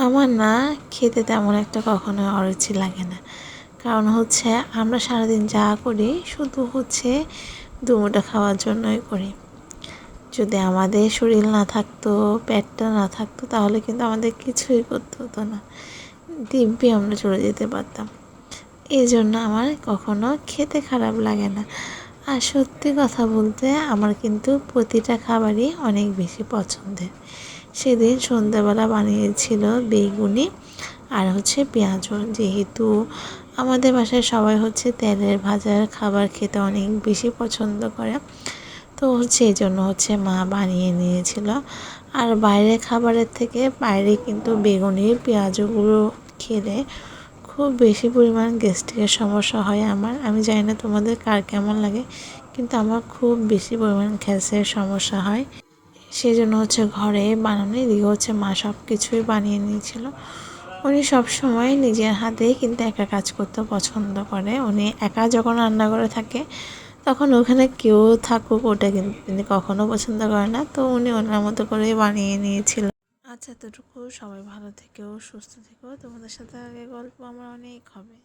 আমার না খেতে তেমন একটা কখনো অরুচি লাগে না। কারণ হচ্ছে আমরা সারাদিন যা করি শুধু হচ্ছে দুমুঠো খাওয়ার জন্যই করি। যদি আমাদের শরীর না থাকতো, পেটটা না থাকতো, তাহলে কিন্তু আমাদের কিছুই করতে হতো না, দিব্যি আমরা চলে যেতে পারতাম। এই জন্য আমার কখনো খেতে খারাপ লাগে না। আর সত্যি কথা বলতে আমার কিন্তু প্রতিটা খাবারই অনেক বেশি পছন্দের। সেদিন সন্ধ্যাবেলা বানিয়েছিল বেগুনি আর হচ্ছে পেঁয়াজু। যেহেতু আমাদের বাসায় সবাই হচ্ছে তেলের ভাজার খাবার খেতে অনেক বেশি পছন্দ করে, তো হচ্ছে এই জন্য হচ্ছে মা বানিয়ে নিয়েছিল। আর বাইরের খাবারের থেকে বাইরে কিন্তু বেগুনি পেঁয়াজগুলো খেলে খুব বেশি পরিমাণ গ্যাস্ট্রিকের সমস্যা হয় আমার। আমি জানি না তোমাদের কার কেমন লাগে, কিন্তু আমার খুব বেশি পরিমাণ গ্যাসের সমস্যা হয়। সেই জন্য হচ্ছে ঘরে বানানো, এদিকে হচ্ছে মা সব কিছুই বানিয়ে নিয়েছিল। উনি সবসময় নিজের হাতেই কিন্তু একা কাজ করতে পছন্দ করে। উনি একা যখন রান্না করে থাকে তখন ওখানে কেউ থাকুক ওটা কিন্তু তিনি কখনো পছন্দ করে না। তো উনি ওনার মতো করেই বানিয়ে নিয়েছিল। আচ্ছা, এতটুকু। সবাই ভালো থেকো, সুস্থ থেকো। তোমাদের সাথে আগে গল্প আমার অনেক হবে।